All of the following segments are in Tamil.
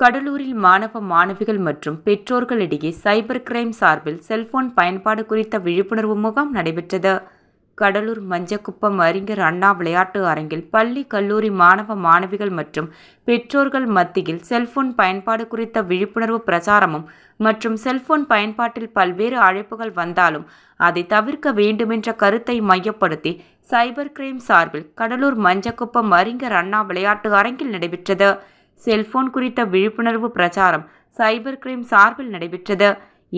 கடலூரில் மாணவ மாணவிகள் மற்றும் பெற்றோர்களிடையே சைபர் கிரைம் சார்பில் செல்போன் பயன்பாடு குறித்த விழிப்புணர்வு முகாம் நடைபெற்றது. கடலூர் மஞ்சக்குப்பம் அறிஞர் அண்ணா விளையாட்டு அரங்கில் பள்ளி கல்லூரி மாணவ மாணவிகள் மற்றும் பெற்றோர்கள் மத்தியில் செல்போன் பயன்பாடு குறித்த விழிப்புணர்வு பிரச்சாரமும் மற்றும் செல்போன் பயன்பாட்டில் பல்வேறு அழைப்புகள் வந்தாலும் அதை தவிர்க்க வேண்டுமென்ற கருத்தை மையப்படுத்தி சைபர் கிரைம் சார்பில் கடலூர் மஞ்சக்குப்பம் அறிஞர் அண்ணா விளையாட்டு அரங்கில் நடைபெற்றது. செல்போன் குறித்த விழிப்புணர்வு பிரச்சாரம் சைபர் கிரைம் சார்பில் நடைபெற்றது.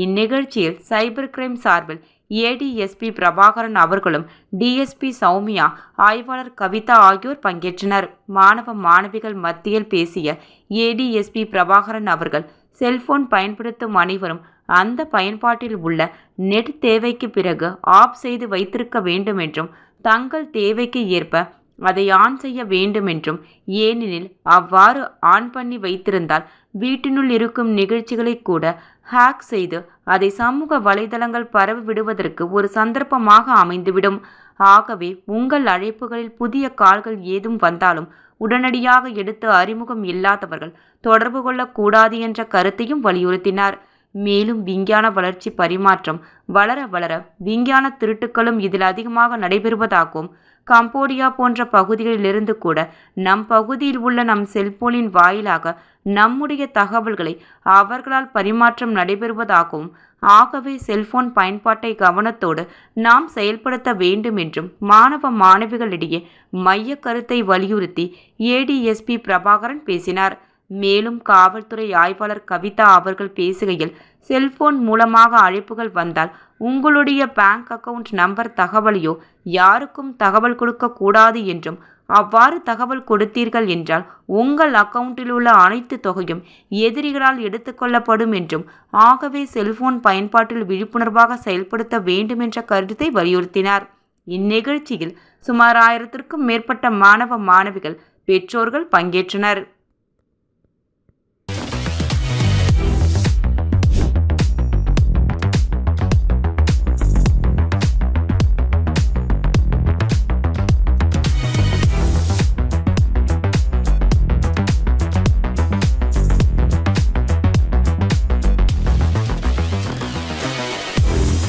இந்நிகழ்ச்சியில் சைபர் கிரைம் சார்பில் ஏடிஎஸ்பி பிரபாகரன் அவர்களும் டிஎஸ்பி சௌமியா, ஆய்வாளர் கவிதா ஆகியோர் பங்கேற்றனர். மாணவ மாணவிகள் மத்தியில் பேசிய ஏடிஎஸ்பி பிரபாகரன் அவர்கள், செல்போன் பயன்படுத்தும் அனைவரும் அந்த பயன்பாட்டில் உள்ள நெட் தேவைக்கு பிறகு ஆஃப் செய்து வைத்திருக்க வேண்டும் என்றும், தங்கள் தேவைக்கு ஏற்ப அதை ஆன் செய்ய வேண்டுமென்றும், ஏனெனில் அவ்வாறு ஆன் பண்ணி வைத்திருந்தால் வீட்டினுள் இருக்கும் நிகழ்ச்சிகளை கூட ஹேக் செய்து அதை சமூக வலைதளங்கள் பரவி விடுவதற்கு ஒரு சந்தர்ப்பமாக அமைந்துவிடும். ஆகவே உங்கள் அழைப்புகளில் புதிய கால்கள் ஏதும் வந்தாலும் உடனடியாக எடுத்து அறிமுகம் இல்லாதவர்கள் தொடர்பு கொள்ளக்கூடாது என்ற கருத்தையும் வலியுறுத்தினார். மேலும் விஞ்ஞான வளர்ச்சி பரிமாற்றம் வளர வளர விஞ்ஞான திருட்டுக்களும் இதில் அதிகமாக நடைபெறுவதாகவும், கம்போடியா போன்ற பகுதிகளிலிருந்து கூட நம் பகுதியில் உள்ள நம் செல்போனின் வாயிலாக நம்முடைய தகவல்களை அவர்களால் பரிமாற்றம் நடைபெறுவதாகவும், ஆகவே செல்போன் பயன்பாட்டை கவனத்தோடு நாம் செயல்படுத்த வேண்டும் என்றும் மாணவ மாணவிகளிடையே மைய கருத்தை வலியுறுத்தி ஏடிஎஸ்பி பிரபாகரன் பேசினார். மேலும் காவல்துறை ஆய்வாளர் கவிதா அவர்கள் பேசுகையில், செல்போன் மூலமாக அழைப்புகள் வந்தால் உங்களுடைய பேங்க் அக்கவுண்ட் நம்பர் தகவலையோ யாருக்கும் தகவல் கொடுக்க கூடாது என்றும், அவ்வாறு தகவல் கொடுத்தீர்கள் என்றால் உங்கள் அக்கவுண்டில் உள்ள அனைத்து தொகையும் எதிரிகளால் எடுத்துக்கொள்ளப்படும் என்றும், ஆகவே செல்போன் பயன்பாட்டில் விழிப்புணர்வாக செயல்படுத்த வேண்டும் என்ற கருத்தை வலியுறுத்தினார். இந்நிகழ்ச்சியில் சுமார் 1000க்கும் மேற்பட்ட மாணவ மாணவிகள், பெற்றோர்கள் பங்கேற்றனர்.